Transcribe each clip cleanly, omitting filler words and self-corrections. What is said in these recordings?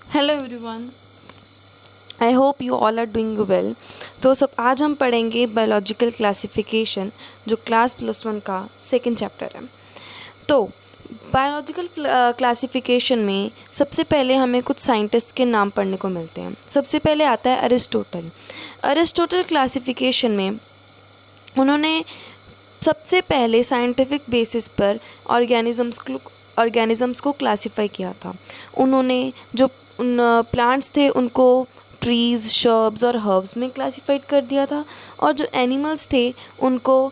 Hello everyone, I hope you all are doing well. तो सब आज हम पढ़ेंगे बायोलॉजिकल क्लासिफिकेशन, जो क्लास +1 का सेकंड चैप्टर है। तो बायोलॉजिकल क्लासिफिकेशन में सबसे पहले हमें कुछ साइंटिस्ट के नाम पढ़ने को मिलते हैं। सबसे पहले आता है अरिस्टोटल। अरिस्टोटल क्लासिफिकेशन में उन्होंने सबसे पहले साइंटिफिक बेसिस पर ऑर्गेनिज़म्स को क्लासिफाई किया था। उन्होंने जो प्लांट्स थे उनको ट्रीज़, शर्ब्स और हर्ब्स में क्लासिफाइड कर दिया था, और जो एनिमल्स थे उनको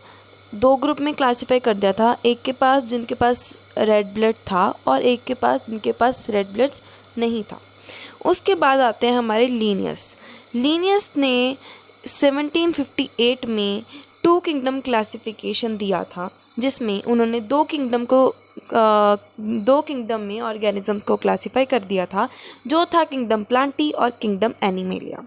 दो ग्रुप में क्लासिफाई कर दिया था। एक के पास जिनके पास रेड ब्लड था और एक के पास जिनके पास रेड ब्लड नहीं था। उसके बाद आते हैं हमारे लीनियस। लीनियस ने 1758 में टू किंगडम क्लासिफिकेशन दिया था, जिसमें उन्होंने दो किंगडम में ऑर्गेनिजम्स को क्लासिफाई कर दिया था, जो था किंगडम प्लांटी और किंगडम एनिमेलिया।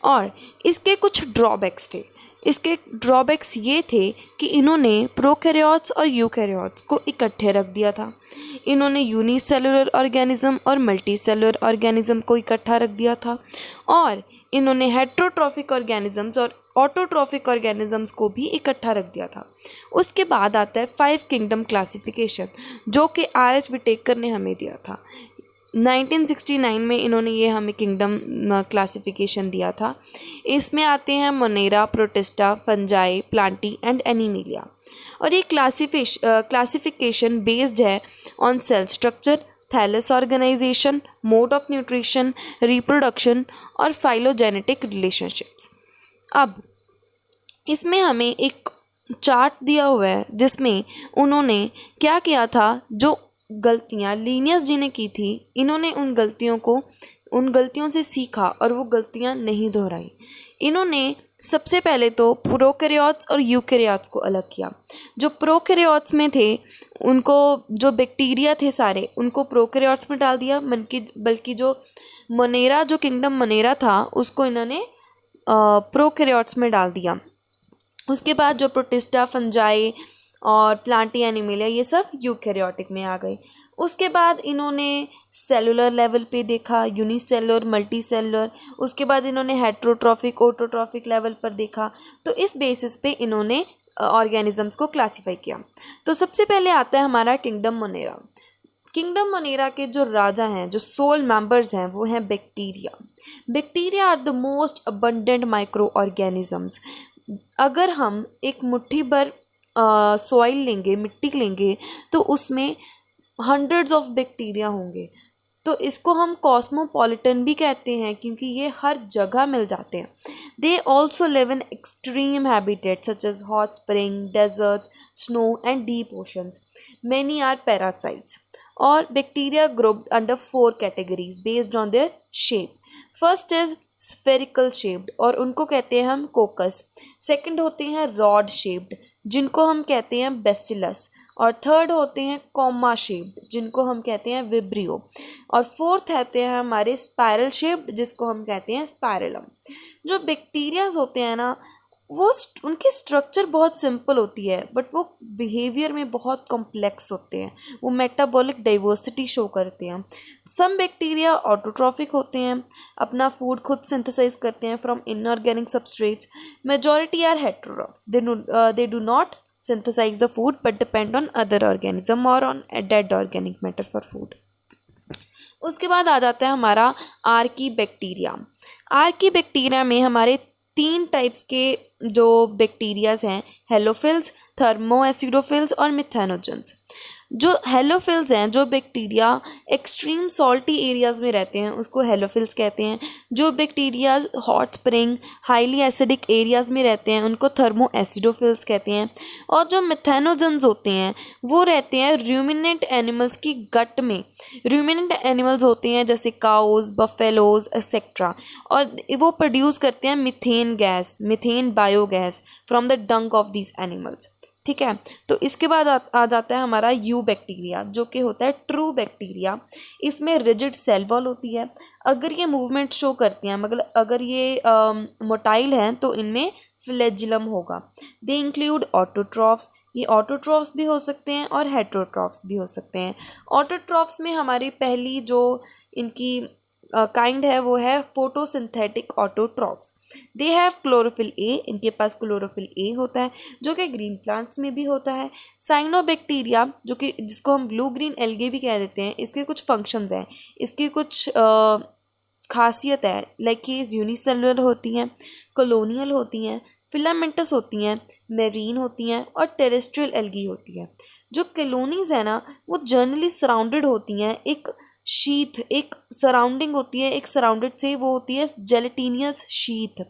और इसके कुछ ड्रॉबैक्स थे। इसके ड्रॉबैक्स ये थे कि इन्होंने प्रोकैरियोट्स और यूकैरियोट्स को इकट्ठे रख दिया था। इन्होंने यूनिसेलुलर ऑर्गेनिज्म और मल्टीसेलुलर ऑर्गेनिज्म को इकट्ठा रख दिया था, और इन्होंने हेट्रोट्रॉफिक ऑर्गेनिजम्स और ऑटोट्रॉफिक ऑर्गेनिजम्स को भी इकट्ठा रख दिया था। उसके बाद आता है 5 किंगडम क्लासिफिकेशन, जो कि R.H. विटेकर ने हमें दिया था। 1969 में इन्होंने ये हमें किंगडम क्लासिफिकेशन दिया था। इसमें आते हैं Monera, Protista, Fungi, Plantae and Animalia. और ये क्लासिफिकेशन बेस्ड है on cell structure, thallus organisation, mode of nutrition, reproduction और फाइलोजेनेटिक रिलेशनशिप्स। अब इसमें हमें एक चार्ट दिया हुआ है, जिसमें उन्होंने क्या किया था, जो गलतियाँ लीनियस जी ने की थी, इन्होंने उन गलतियों से सीखा और वो गलतियाँ नहीं दोहराई। इन्होंने सबसे पहले तो प्रोकैरियोट्स और यूकैरियोट्स को अलग किया। जो प्रोकैरियोट्स में थे उनको, जो बैक्टीरिया थे सारे, उनको प्रोकैरियोट्स में डाल दिया, बल्कि जो मोनेरा, जो किंगडम मोनेरा था, उसको इन्होंने प्रोकैरियोट्स में डाल दिया। उसके बाद जो प्रोटिस्टा, फंजाई और प्लांटी, एनिमेलिया, ये सब यूकैरियोटिक में आ गए। उसके बाद इन्होंने सेलुलर लेवल पे देखा, यूनिसेलुलर, मल्टीसेलुलर। उसके बाद इन्होंने हेट्रोट्रॉफिक, ऑटोट्रॉफिक लेवल पर देखा। तो इस बेसिस पे इन्होंने ऑर्गेनिजम्स को क्लासिफाई किया। तो सबसे पहले आता है हमारा किंगडम मोनेरा। किंगडम मोनेरा के जो राजा हैं, जो सोल मेंबर्स हैं, वो हैं bacteria. Bacteria are the most abundant microorganisms. अगर हम एक मुट्ठी भर सॉइल लेंगे, मिट्टी लेंगे, तो उसमें हंड्रेड्स ऑफ बैक्टीरिया होंगे। तो इसको हम कॉस्मोपॉलिटन भी कहते हैं, क्योंकि ये हर जगह मिल जाते हैं। They also live in extreme habitat such as hot spring, deserts, snow and deep oceans. Many are parasites. और bacteria grouped under 4 categories based on their shape. First is spherical shaped, और उनको कहते हैं हम कोकस। सेकंड होते हैं rod shaped, जिनको हम कहते हैं बेसिलस। और थर्ड होते हैं कॉमा शेप्ड, जिनको हम कहते हैं विब्रियो। और फोर्थ होते हैं हमारे स्पाइरल शेप्ड, जिसको हम कहते हैं स्पाइरलम। जो बैक्टीरियाज होते हैं ना, वो उनकी स्ट्रक्चर बहुत सिंपल होती है, बट वो बिहेवियर में बहुत कॉम्प्लेक्स होते हैं। वो मेटाबॉलिक डाइवर्सिटी शो करते हैं। सम बैक्टीरिया ऑटोट्रॉफिक होते हैं, अपना फूड खुद सिंथेसाइज करते हैं from inorganic substrates. Majority are heterotrophs, they do not synthesize the food but depend on other organism or on a dead organic matter for food. उसके बाद आ जाता है हमारा आर्की बैक्टीरिया। आर्की बैक्टीरिया में हमारे 3 टाइप्स के जो बैक्टीरियाज हैं, हेलोफिल्स, थर्मोएसिडोफिल्स और मिथेनोजेंस। जो हेलोफिल्स हैं, जो बैक्टीरिया एक्सट्रीम सॉल्टी एरियाज़ में रहते हैं, उसको हेलोफिल्स कहते हैं। जो bacteria hot spring, highly acidic areas में रहते हैं, उनको थर्मोएसिडोफिल्स कहते हैं। और जो मिथेनोजेंस होते हैं, वो रहते हैं रूमिनेंट एनिमल्स की गट में। रूमिनेंट एनिमल्स होते हैं जैसे काउज, बफेलोज एक्सेट्रा, और वो प्रोड्यूस करते हैं methane gas, methane biogas from the डंक ऑफ दीज एनिमल्स। ठीक है। तो इसके बाद आ जाता है हमारा यू बैक्टीरिया, जो कि होता है ट्रू बैक्टीरिया। इसमें रिजिड सेल वॉल होती है। अगर ये मूवमेंट शो करती हैं, मतलब अगर ये मोटाइल हैं, तो इनमें फ्लैजिलम होगा। They include autotrophs. ये ऑटोट्रॉफ्स भी हो सकते हैं और हेटेरोट्रॉफ्स भी हो सकते हैं। ऑटोट्रॉफ्स में हमारी पहली जो इनकी काइंड है वो है photosynthetic autotrophs. They have chlorophyll A, इनके पास क्लोरोफिल ए होता है जो कि ग्रीन प्लांट्स में भी होता है। साइनोबैक्टीरिया जो कि जिसको हम ब्लू ग्रीन एल्गे भी कह देते हैं, इसके कुछ फंक्शंस हैं, इसकी कुछ खासियत है, लाइक ये यूनिसेलुलर होती हैं, कॉलोनियल होती हैं, फिलामेंटस होती हैं, मेरीन होती हैं और टेरेस्ट्रियल एल्गी होती है। जो कॉलोनीज है ना वो जनरली सराउंडेड होती हैं एक शीथ, एक सराउंडिंग होती है, एक सराउंडेड से वो होती है gelatinous sheath.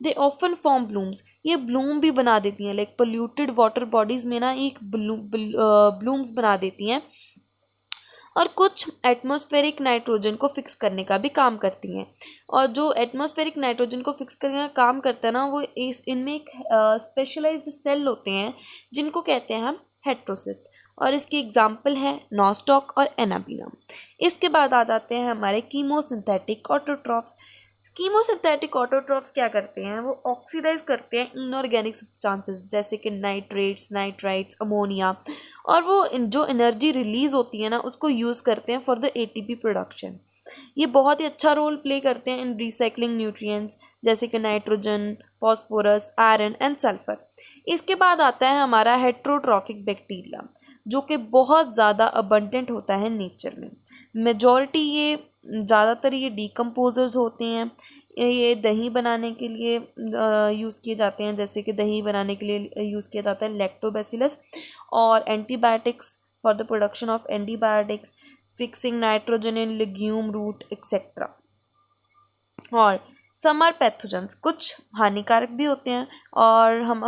They often form blooms, ये ब्लूम भी बना देती हैं, लाइक पोल्यूटेड वाटर बॉडीज़ में ना एक ब्लूम्स बना देती हैं और कुछ एटमॉस्फेरिक नाइट्रोजन को फिक्स करने का भी काम करती हैं। और जो एटमॉस्फेरिक नाइट्रोजन को फिक्स करने का काम करता है ना वो इनमें एक स्पेशलाइज्ड सेल होते हैं जिनको कहते हैं हम हेट्रोसिस्ट, और इसकी एग्जाम्पल है नॉस्टॉक और एनाबीना। इसके बाद आ जाते हैं हमारे कीमोसिंथेटिक ऑटोट्रॉफ्स। कीमोसिंथेटिक ऑटोट्रॉफ्स क्या करते हैं, वो ऑक्सीडाइज करते हैं इनऑर्गेनिक सब्सटेंसेस जैसे कि नाइट्रेट्स, नाइट्राइट्स, अमोनिया, और वो जो एनर्जी रिलीज होती है ना उसको यूज़ करते हैं फॉर द एटीपी प्रोडक्शन। ये बहुत ही अच्छा रोल प्ले करते हैं इन रिसाइकलिंग न्यूट्रिएंट्स जैसे कि nitrogen, phosphorus, iron and sulphur. इसके बाद आता है हमारा हेट्रोट्रॉफिक बैक्टीरिया जो कि बहुत ज़्यादा अबंडेंट होता है नेचर में। मेजॉरिटी ये ज़्यादातर ये डिकम्पोजर्स होते हैं, ये दही बनाने के लिए यूज़ किए जाते हैं, जैसे कि दही बनाने के लिए यूज़ किया जाता है लैक्टोबैसिलस, और antibiotics for the production of antibiotics, fixing nitrogen in legume root etcetera. और सम आर पैथोजेंस, कुछ हानिकारक भी होते हैं और हम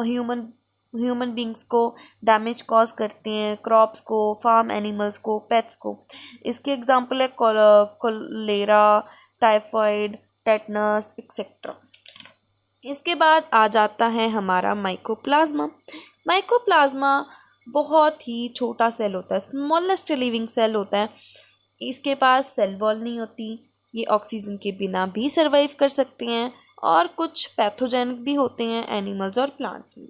ह्यूमन बींग्स को डैमेज कॉज करते हैं, क्रॉप्स को, फार्म एनिमल्स को, पेट्स को। इसके एग्जांपल है कोलेरा, टाइफाइड, टेटनस एक्सेट्रा। इसके बाद आ जाता है हमारा माइकोप्लाज्मा। माइकोप्लाज्मा बहुत ही छोटा सेल होता है, स्मॉलेस्ट लिविंग सेल होता है। इसके पास सेल वॉल नहीं होती, ये ऑक्सीजन के बिना भी सर्वाइव कर सकते हैं और कुछ पैथोजेनिक भी होते हैं एनिमल्स और प्लांट्स में।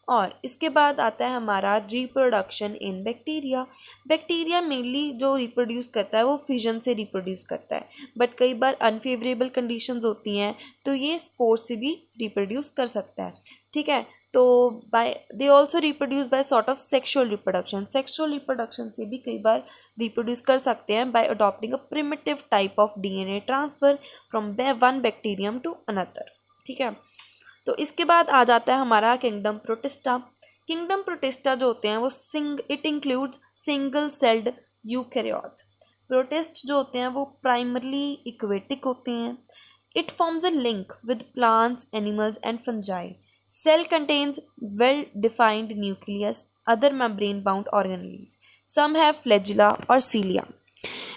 और इसके बाद आता है हमारा reproduction in bacteria. Bacteria mainly जो रिप्रोड्यूस करता है वो फिजन से रिप्रोड्यूस करता है, बट कई बार अनफेवरेबल कंडीशंस होती हैं तो ये स्पोर से भी रिप्रोड्यूस कर सकता है, ठीक है। तो they also reproduce by sort of sexual reproduction. Sexual reproduction से भी कई बार रिप्रोड्यूस कर सकते हैं by adopting a primitive type of DNA transfer from one bacterium to another, ठीक है। तो इसके बाद आ जाता है हमारा किंगडम प्रोटिस्टा। किंगडम प्रोटिस्टा जो होते हैं वो it includes single celled eukaryotes. Protist जो होते हैं वो प्राइमरली इक्वेटिक होते हैं। It forms a link with plants, animals and fungi. Cell contains well-defined nucleus, other membrane-bound organelles. Some have flagella or cilia.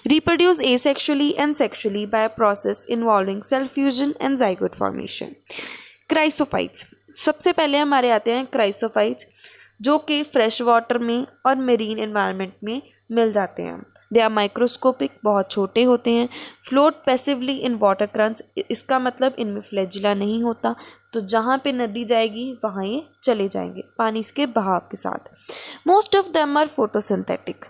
Reproduce asexually and sexually by a process involving cell fusion and zygote formation. Chrysophytes. सबसे पहले हमारे आते हैं chrysophytes जो कि fresh water में और marine environment में मिल जाते हैं। दे आर माइक्रोस्कोपिक, बहुत छोटे होते हैं। Float passively in water currents, इसका मतलब इनमें फ्लैजिला नहीं होता, तो जहाँ पे नदी जाएगी वहाँ ये चले जाएंगे पानी के बहाव के साथ। Most of them are photosynthetic.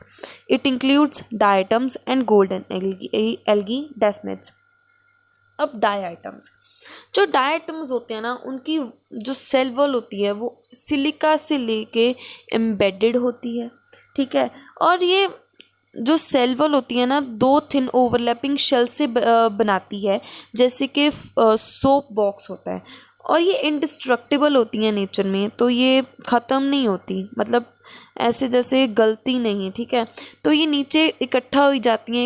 It includes diatoms and golden algae desmids. अब डायटम्स, जो डायटम्स होते हैं ना उनकी जो सेल वॉल होती है वो सिलिका से लेके एम्बेडेड होती है, ठीक है। और ये जो सेल वॉल होती है ना दो थिन ओवरलैपिंग शेल से बनाती है, जैसे कि सोप बॉक्स होता है, और ये इंडिस्ट्रक्टिबल होती हैं नेचर में, तो ये ख़त्म नहीं होती, मतलब ऐसे जैसे गलती नहीं, ठीक है। तो ये नीचे इकट्ठा हुई जाती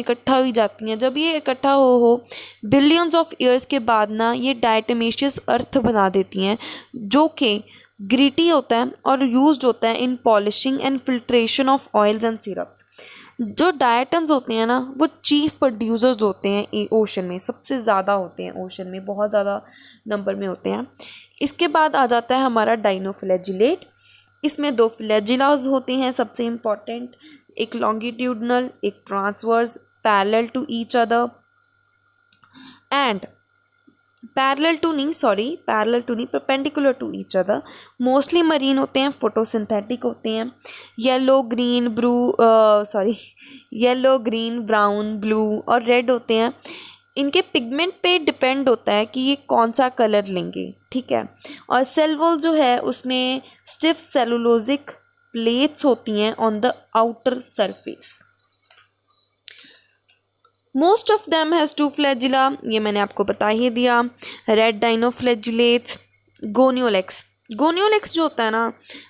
हैं। जब ये इकट्ठा हो बिलियंस ऑफ ईयर्स के बाद ना ये डायटमेशियस अर्थ बना देती हैं जो कि ग्रिटी होता है और यूज्ड होता है in polishing and filtration of oils and syrups. जो डायटम्स होते हैं ना वो चीफ प्रोड्यूसर्स होते हैं ओशन में, सबसे ज़्यादा होते हैं ओशन में, बहुत ज़्यादा नंबर में होते हैं। इसके बाद आ जाता है हमारा डाइनोफ्लैजिलेट। इसमें दो फ्लैजिलास होते हैं सबसे इम्पॉर्टेंट, एक लॉन्गिट्यूडनल, एक transverse, parallel to each other and perpendicular to each other. Mostly marine होते हैं, फोटोसिंथेटिक होते हैं। येलो ग्रीन, ब्राउन, ब्लू और रेड होते हैं। इनके पिगमेंट पे डिपेंड होता है कि ये कौन सा कलर लेंगे, ठीक है। और सेल वॉल जो है उसमें स्टिफ सेलुलोजिक प्लेट्स होती हैं on the outer surface. Most of them has two flagella, ये मैंने आपको बता ही दिया। Red dinoflagellates, Gonyaulax. गोनियोलेक्स जो होता है ना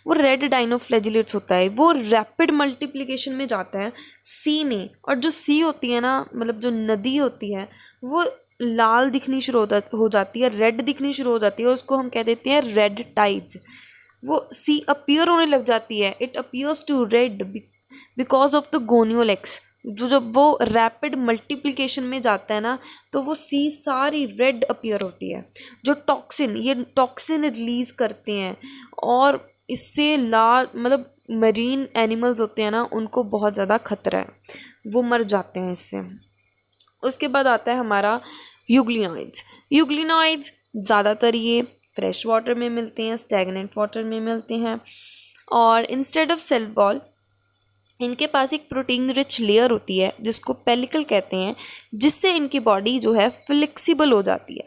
वो रेड डाइनोफ्लैजिलेट्स होता है, वो रैपिड मल्टीप्लिकेशन में जाता है सी में, और जो सी होती है ना मतलब जो नदी होती है वो लाल दिखनी शुरू हो जाती है, रेड दिखनी शुरू हो जाती है, उसको हम कह देते हैं रेड टाइड्स। वो सी अपीयर होने लग जाती है, it appears to red because of the gonyaulax. जो जब वो रैपिड मल्टीप्लिकेशन में जाता है ना तो वो सी सारी रेड अपीयर होती है। जो टॉक्सिन, ये टॉक्सिन रिलीज़ करते हैं और इससे लाल मतलब मरीन एनिमल्स होते हैं ना उनको बहुत ज़्यादा खतरा है, वो मर जाते हैं इससे। उसके बाद आता है हमारा यूग्लिनॉइड्स। यूग्लिनॉइड्स ज़्यादातर ये फ्रेश वाटर में मिलते हैं, स्टैगनेंट वाटर में मिलते हैं, और इंस्टेड ऑफ सेल वॉल इनके पास एक प्रोटीन रिच लेयर होती है जिसको पेलिकल कहते हैं, जिससे इनकी बॉडी जो है फ्लेक्सिबल हो जाती है।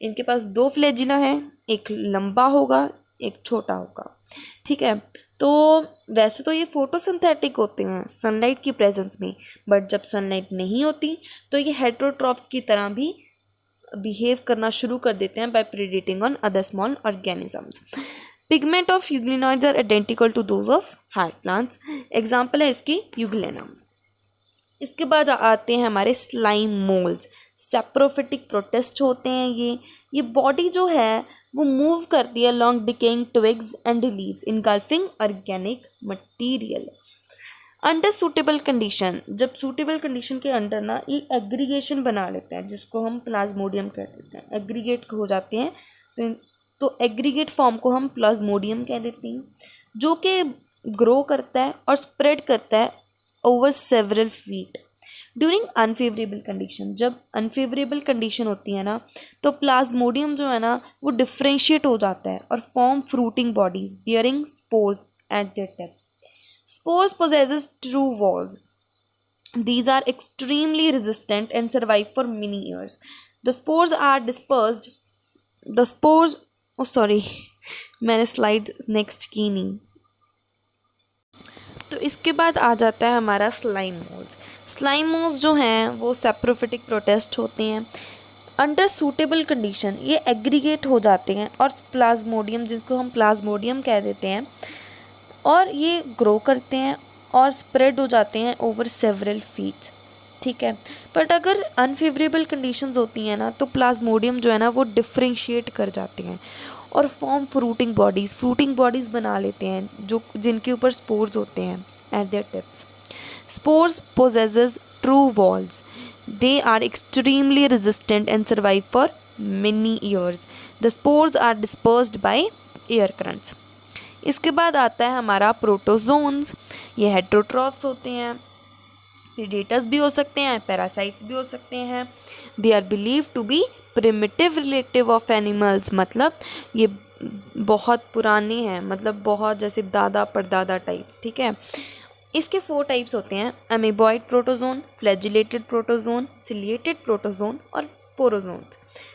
इनके पास 2 फ्लैजिला है, एक लंबा होगा एक छोटा होगा, ठीक है। तो वैसे तो ये फोटोसिंथेटिक होते हैं सनलाइट की प्रेजेंस में, बट जब सनलाइट नहीं होती तो ये हेटेरोट्रॉफ्स की तरह भी बिहेव करना शुरू कर देते हैं by predating on other small organisms. Pigment of euglenoids are identical to those of hard plants. Example है इसकी यूग्लेनम। इसके बाद आते हैं हमारे स्लाइम मोल्ड्स। सैप्रोफिटिक प्रोटिस्ट होते हैं ये बॉडी जो है वो मूव करती है long decaying twigs and leaves engulfing organic material. Under suitable condition, जब सूटेबल कंडीशन के अंडर ना ये एग्रीगेशन बना लेते हैं जिसको हम प्लाज्मोडियम कह देते हैं, एग्रीगेट हो जाते हैं तो एग्रीगेट फॉर्म को हम प्लाज्मोडियम कह देते हैं, जो कि ग्रो करता है और स्प्रेड करता है over several feet during unfavourable condition. जब अनफेवरेबल कंडीशन होती है ना तो प्लाज्मोडियम जो है ना वो डिफ्रेंशिएट हो जाता है और form fruiting bodies bearing spores eight their tips. Spores possesses true walls. These are extremely resistant and survive for many years. The spores are dispersed. The spores, oh sorry, मैंने slide next की नहीं। तो इसके बाद आ जाता है हमारा slime moles. Slime moles जो हैं वो सैप्रोफिटिक प्रोटिस्ट होते हैं। अंडर सूटेबल कंडीशन ये एग्रीगेट हो जाते हैं और प्लाज्मोडियम, जिसको हम प्लाज्मोडियम कह देते हैं, और ये ग्रो करते हैं और स्प्रेड हो जाते हैं ओवर सेवरल फीट्स, ठीक है। बट अगर अनफेवरेबल कंडीशंस होती हैं ना तो प्लाज्मोडियम जो है ना वो डिफ्रेंशिएट कर जाते हैं और फॉर्म फ्रूटिंग बॉडीज़ बना लेते हैं जो जिनके ऊपर स्पोर्स होते हैं at their tips. Spores possesses true walls. They are extremely resistant and survive for many years. The spores are dispersed by air currents. इसके बाद आता है हमारा प्रोटोजोन्स। ये हेटेरोट्रॉफ्स होते हैं, प्रीडेटर्स भी हो सकते हैं, पैरासाइट्स भी हो सकते हैं। They are believe to be primitive relative of animals, मतलब ये बहुत पुराने हैं, मतलब बहुत जैसे दादा परदादा टाइप्स, ठीक है। इसके 4 टाइप्स होते हैं, amoeboid protozoan, flagellated protozoan, ciliated protozoan और स्पोरोजोन।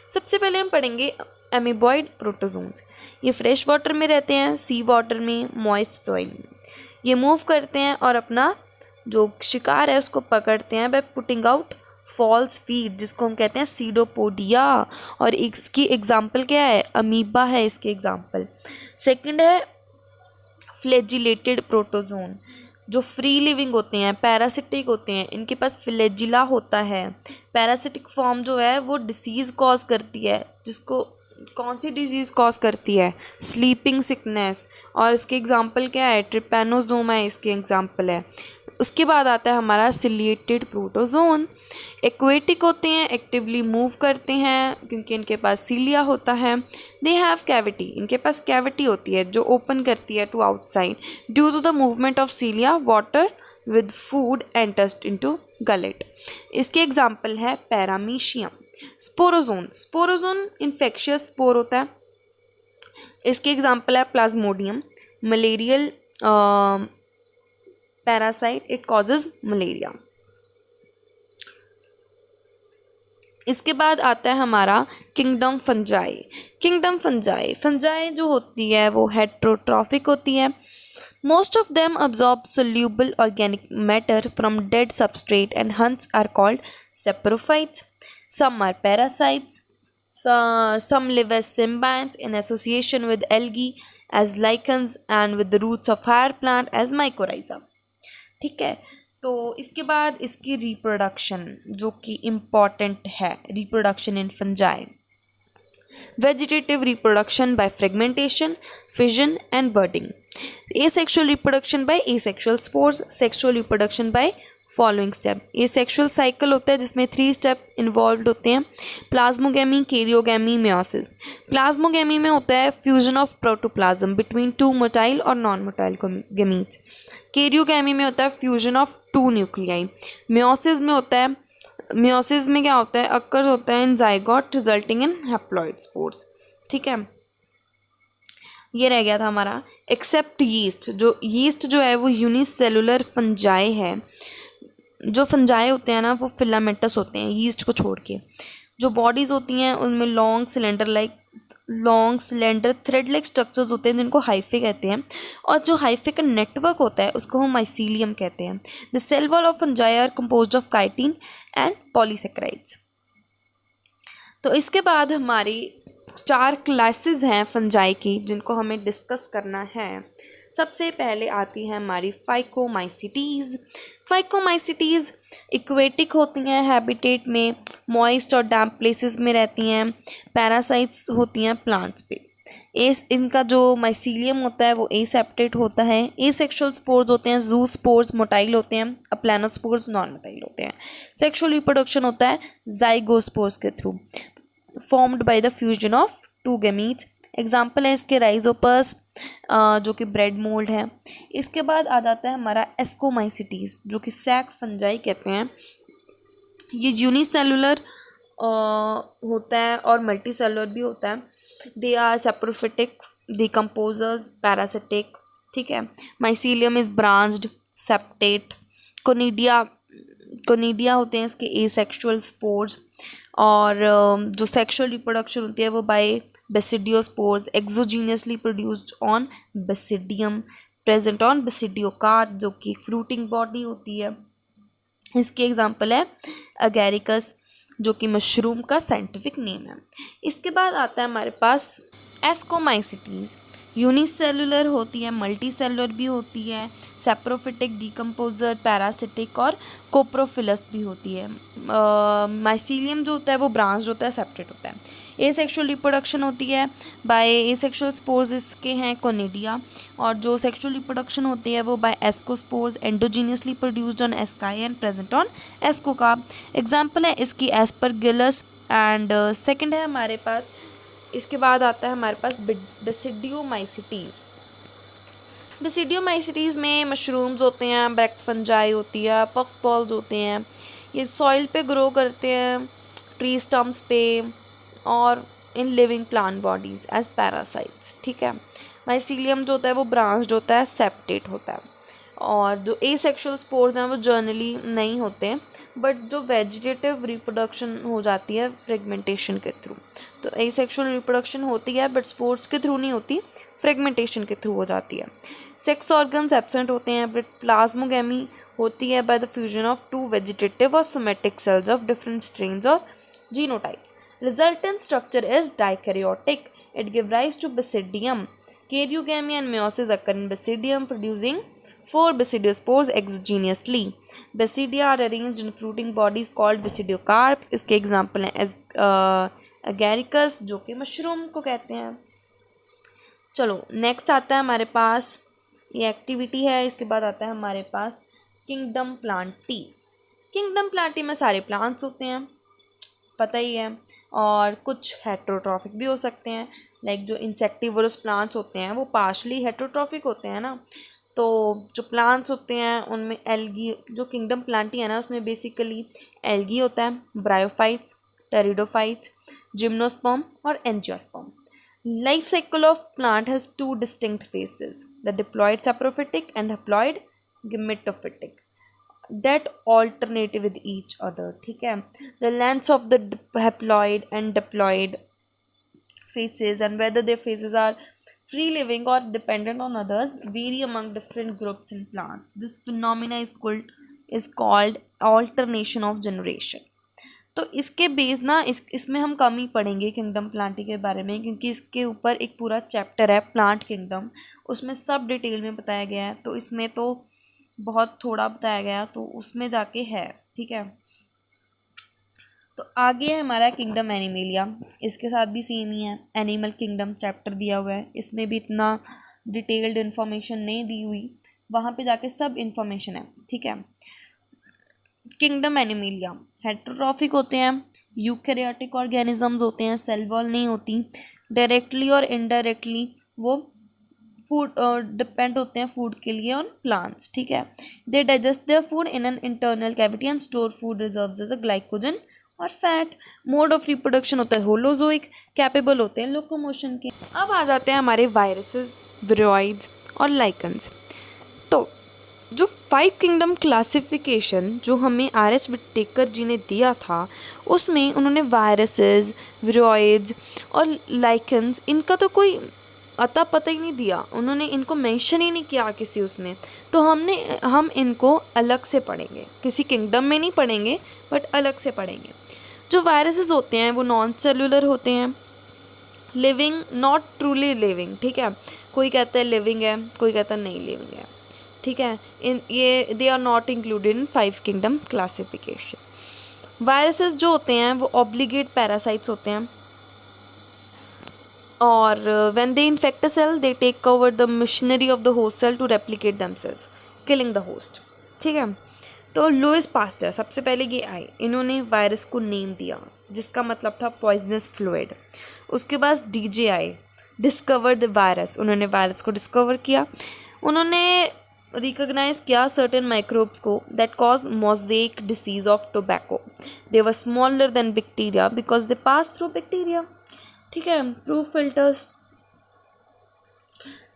सबसे पहले हम पढ़ेंगे अमीबॉइड प्रोटोजोन्स। ये फ्रेश वाटर में रहते हैं, सी वाटर में, मॉइस्ट सॉइल में। ये मूव करते हैं और अपना जो शिकार है उसको पकड़ते हैं by putting out false feed, जिसको हम कहते हैं सीडोपोडिया। और इसकी एग्जाम्पल क्या है, अमीबा है इसके एग्जाम्पल। सेकंड है फ्लैजिलेटेड प्रोटोजोन, जो फ्री लिविंग होते हैं, पैरासिटिक होते हैं, इनके पास फ्लैजिला होता है। पैरासिटिक फॉर्म जो है वो डिसीज़ कॉज करती है, जिसको कौन सी डिजीज़ कॉज करती है, स्लीपिंग सिकनेस, और इसके एग्जांपल क्या है, ट्रिपैनोसोमा है इसके एग्जांपल है। उसके बाद आता है हमारा सिलिएटेड प्रोटोजोन। एक्वेटिक होते हैं, एक्टिवली मूव करते हैं क्योंकि इनके पास सीलिया होता है। दे हैव कैविटी, इनके पास कैविटी होती है जो ओपन करती है to outside. Due to the movement of cilia water with food enters into gullet. इसके एग्जांपल है पैरामीशियम। स्पोरोजोन इन्फेक्शियस स्पोर होता है, इसके एग्जांपल है plasmodium. Malarial parasite, it causes malaria. इसके बाद आता है हमारा kingdom fungi. Kingdom fungi fungi जो होती है वो हेट्रोट्रॉफिक होती है। Most of them absorb soluble organic matter from dead substrate and hence are called saprophytes. Some are parasites. Some live as symbionts in association with algae as lichens and with the roots of higher plant as mycorrhiza। ठीक है, तो इसके बाद इसकी reproduction जो कि important है, reproduction in fungi. Vegetative reproduction by fragmentation, fission and budding. Asexual reproduction by asexual spores. Sexual reproduction by following step. ये सेक्सुअल साइकिल होता है जिसमें 3 स्टेप इन्वॉल्व होते हैं, प्लाज्मोगेमी, कैरियोगेमी, मेयोसिस। प्लाज्मोगेमी में होता है fusion of protoplasm between 2 motile और नॉन मोटाइल गेमीट्स। कैरियोगेमी में होता है फ्यूजन ऑफ 2 न्यूक्लियाई। मेयोसिस में होता है, मेयोसिस में क्या होता है, अक्कर होता है इन zygote resulting in haploid spores. ठीक है, ये रह गया था हमारा। एक्सेप्ट यीस्ट जो है वो यूनिसेलुलर फंजाई है। जो फंजाई होते हैं ना वो फिलामेंटस होते हैं यीस्ट को छोड़ के। जो बॉडीज़ होती हैं उनमें long cylinder thread like structures होते हैं जिनको हाइफे कहते हैं, और जो हाइफे का नेटवर्क होता है उसको हम माइसीलियम कहते हैं। The cell wall of fungi are composed of chitin and polysaccharides. तो इसके बाद हमारी 4 क्लासेस हैं फंजाई की जिनको हमें डिस्कस करना है। सबसे पहले आती है हमारी फाइकोमाइसिटीज़। फाइकोमाइसिटीज़ इक्वेटिक होती हैं, हैबिटेट में मॉइस्ट और डैम्प प्लेसेस में रहती हैं। पैरासाइट्स होती हैं प्लांट्स पे। इनका जो माइसीलियम होता है वो एसेप्टेट होता है। एसेक्सुअल स्पोर्स होते हैं, जू स्पोर्स मोटाइल होते हैं, प्लानोस्पोर्स नॉन मोटाइल होते हैं। सेक्सुअल रिप्रोडक्शन होता है जाइगोस्पोर्स के through, formed by the fusion of 2 gametes. Example है इसके राइजोपस जो कि ब्रेड मोल्ड है। इसके बाद आ जाता है हमारा एस्कोमाइसिटीज़ जो कि सैक फंजाई कहते हैं। ये यूनिसेलुलर होता है और मल्टी सेलुलर भी होता है। They are saprophytic, decomposers, parasitic. ठीक है, mycelium is branched, septate. Conidia होते हैं इसके एसेक्सुअल स्पोर्स। और जो सेक्सुअल रिप्रोडक्शन होती है वो by basidiospores exogenously produced on basidium present on basidiocarp जो कि फ्रूटिंग बॉडी होती है। इसके एग्जांपल है अगैरिकस जो कि मशरूम का साइंटिफिक नेम है। इसके बाद आता है हमारे पास एस्कोमाइसिटीज़। यूनिसेलुलर होती है, मल्टी सेलुलर भी होती है, सेप्रोफिटिक, डिकम्पोजर, पैरासिटिक और कोप्रोफिलस भी होती है। माइसीलियम जो होता है वो ब्रांच होता है, सेप्टेट होता है। एसेक्सुअल रिप्रोडक्शन होती है बाय एसेक्सुअल स्पोर्स, इसके हैं कोनिडिया। और जो सेक्सुअल रिप्रोडक्शन होती है वो by ascospores endogenously produced on asci and present on ascocarp. Example है इसकी एस्परगिलस एंड सेकेंड है हमारे पास। इसके बाद आता है हमारे पास बेसिडियोमाइसिटीज़। बेसिडियोमाइसिटीज़ में मशरूम्स होते हैं, ब्रैक्ट फंजाई होती है, पफ बॉल्स होते हैं। ये सॉइल पे ग्रो करते हैं, ट्री स्टम्प्स पे और in living plant bodies as parasites. ठीक है, माइसीलियम जो होता है वो ब्रांच्ड होता है, सेप्टेट होता है। और जो एसेक्सुअल स्पोर्स हैं वो जर्नली नहीं होते हैं, बट जो वेजिटेटिव रिप्रोडक्शन हो जाती है फ्रेगमेंटेशन के थ्रू। तो एसेक्सुअल रिप्रोडक्शन होती है बट स्पोर्स के थ्रू नहीं होती, फ्रेगमेंटेशन के थ्रू हो जाती है। सेक्स ऑर्गन्स एब्सेंट होते हैं बट प्लाज्मोगेमी होती है by the fusion of 2 vegetative और somatic cells of different strains और genotypes. Resultant structure is dikaryotic. It gives rise to basidium. Karyogamy and meiosis occur in basidium, producing 4 basidiospores exogenously. Basidia are arranged in fruiting bodies called basidiocarps. इसके example हैं agaricus जो कि mushroom को कहते हैं। चलो next आता है हमारे पास, ये एक्टिविटी है। इसके बाद आता है हमारे पास किंगडम प्लांटी। किंगडम प्लांटी में सारे प्लांट्स होते हैं, पता ही है, और कुछ हेट्रोट्रॉफिक भी हो सकते हैं। लाइक जो इंसेक्टिवरस प्लांट्स होते हैं वो पार्शली हेट्रोट्रॉफिक होते हैं ना। तो जो प्लांट्स होते हैं उनमें एल्गी, जो किंगडम प्लांटी है ना उसमें बेसिकली एल्गी होता है, ब्रायोफाइट्स, टेरिडोफाइट्स, जिम्नोस्पर्म और angiosperm. Life cycle of plant has 2 distinct phases, the diploid saprophytic and haploid gametophytic. That alternative with each other, ठीक है. The lengths of the haploid and diploid phases and whether their phases are free living or dependent on others vary among different groups in plants. This phenomena is called alternation of generation. तो इसके base ना इसमें हम कम ही पढ़ेंगे kingdom Plantae के बारे में, क्योंकि इसके ऊपर एक पूरा चैप्टर है प्लांट किंगडम, उसमें सब डिटेल में बताया गया है. तो इसमें तो बहुत थोड़ा बताया गया, तो उसमें जाके है, ठीक है. तो आगे है हमारा किंगडम एनिमेलिया. इसके साथ भी सेम ही है, एनिमल किंगडम चैप्टर दिया हुआ है. इसमें भी इतना डिटेल्ड इन्फॉर्मेशन नहीं दी हुई, वहाँ पे जाके सब इन्फॉर्मेशन है, ठीक है. किंगडम एनिमेलिया हेटेरोट्रॉफिक होते हैं, यूकैरियोटिक ऑर्गेनिजम्स होते हैं, सेल वॉल नहीं होती, डायरेक्टली और इनडायरेक्टली वो फूड डिपेंड होते हैं फूड के लिए ऑन प्लांट्स, ठीक है. They digest their food in an internal cavity and store food reserves as a glycogen और फैट. मोड ऑफ रिप्रोडक्शन होता है होलोजोइक, कैपेबल होते हैं लोकोमोशन के. अब आ जाते हैं हमारे वायरसेस, विरोइड्स और लाइकन्स. तो जो 5 किंगडम क्लासिफिकेशन जो हमें आर.एस. विटेकर जी ने दिया था, उसमें उन्होंने वायरसेस, विरोइड्स और लाइकन्स, इनका तो कोई अता पता ही नहीं दिया, उन्होंने इनको मेंशन ही नहीं किया किसी उसमें. तो हम इनको अलग से पढ़ेंगे, किसी किंगडम में नहीं पढ़ेंगे, बट अलग से पढ़ेंगे. जो वायरसेस होते हैं वो नॉन सेलुलर होते हैं, लिविंग नॉट ट्रूली लिविंग, ठीक है. कोई कहता है लिविंग है, कोई कहता है नहीं लिविंग है, ठीक है. They are not included in 5 kingdom classification. Viruses जो होते हैं वो ऑब्लिगेट पैरासाइट्स होते हैं, और when they infect a cell they take over the machinery of the host cell to replicate themselves, killing the host, ठीक है. तो लुइस पास्टर सबसे पहले ये आए, इन्होंने वायरस को नेम दिया जिसका मतलब था पॉइजनस फ्लूइड. उसके बाद डीजे आए, डिस्कवर द वायरस, उन्होंने वायरस को डिस्कवर किया. उन्होंने रिकॉग्नाइज किया सर्टेन माइक्रोब्स को that cause mosaic disease of tobacco. They were smaller than bacteria because they pass through bacteria, ठीक है. प्रूफ फिल्टर्स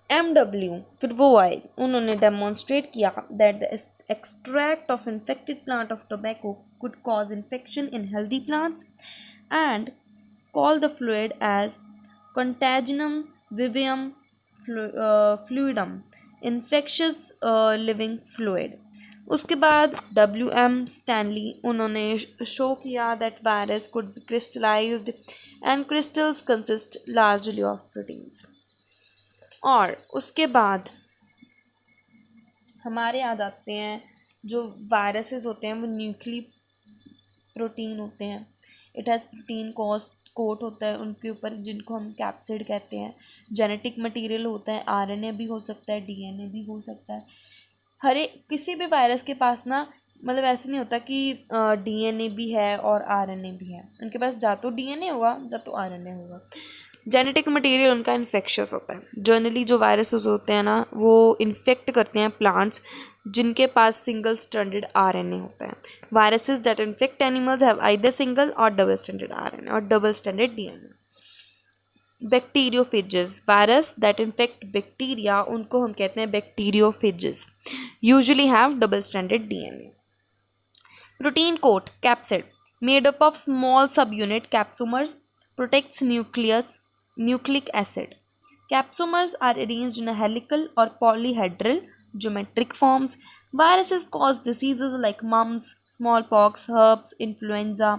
MW, फिर वो आए, उन्होंने डेमोन्स्ट्रेट किया that the extract of infected plant of tobacco could cause infection in healthy plants and call the fluid as contagium vivum fluidum, infectious living fluid. उसके बाद WM Stanley, उन्होंने show किया that virus could be crystallised and crystals consist largely of proteins. और उसके बाद हमारे याद आते हैं जो वायरसेस होते हैं वो न्यूक्ली प्रोटीन होते हैं. इट हैज़ प्रोटीन कोट होता है उनके ऊपर, जिनको हम कैप्सिड कहते हैं. जेनेटिक मटेरियल होता है, RNA भी हो सकता है, DNA भी हो सकता है. किसी भी वायरस के पास ना, मतलब ऐसे नहीं होता कि DNA भी है और RNA भी है. उनके पास जा तो DNA होगा, जा तो RNA होगा. जेनेटिक मटेरियल उनका इन्फेक्शियस होता है. जनरली जो वायरसेस होते हैं ना वो इन्फेक्ट करते हैं प्लांट्स जिनके पास सिंगल स्ट्रैंडेड RNA होता है. Viruses that infect animals have either single और डबल स्ट्रैंडेड RNA और double stranded DNA. Bacteriophages, virus that infect bacteria, उनको हम कहते हैं bacteriophages, usually have double stranded DNA. Protein coat capsid made up of small subunit capsomers protects nucleic acid. Capsomers are arranged in a helical or polyhedral geometric forms. Viruses cause diseases like mumps, smallpox, herpes, influenza,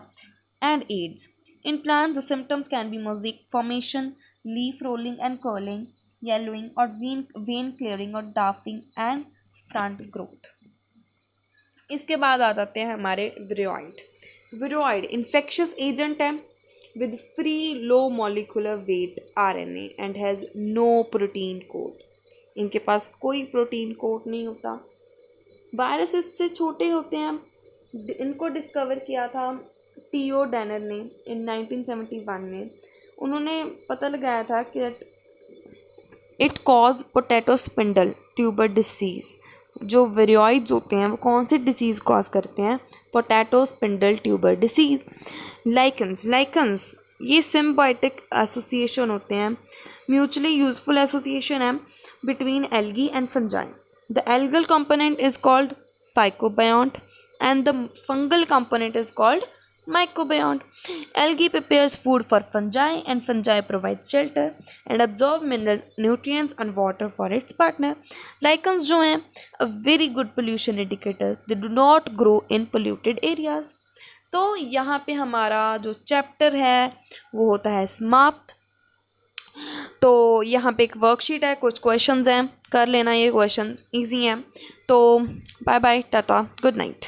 and AIDS. In plants, the symptoms can be mosaic formation, leaf rolling and curling, yellowing or vein clearing or doufing and stunt growth. इसके बाद आ जाते हैं हमारे विरोइड. विरोइड infectious agent है with free low molecular weight RNA and has no protein coat. इनके पास कोई protein coat नहीं होता. वायरस इससे छोटे होते हैं. इनको डिस्कवर किया था T.O. डैनर ने इन 1971 में. उन्होंने पता लगाया था कि it cause potato spindle tuber disease. जो विरोइड्स होते हैं वो कौन सी डिसीज़ कॉज करते हैं? Potato spindle tuber disease. Lichens ये सिम्बायोटिक एसोसिएशन होते हैं, म्यूचुअली यूजफुल एसोसिएशन है between algae and fungi. The algal component is called phycobiont, and the fungal component is called mycobiont. Algae prepares food for fungi, and fungi provides shelter and absorb minerals, nutrients and water for its partner. Lichens जो हैं a very good pollution indicator. They do not grow in polluted areas. तो यहाँ पे हमारा जो chapter है वो होता है समाप्त। तो यहाँ पे एक वर्कशीट है, कुछ क्वेश्चंस हैं, कर लेना, ये क्वेश्चंस इजी हैं। तो bye bye, tata, good night.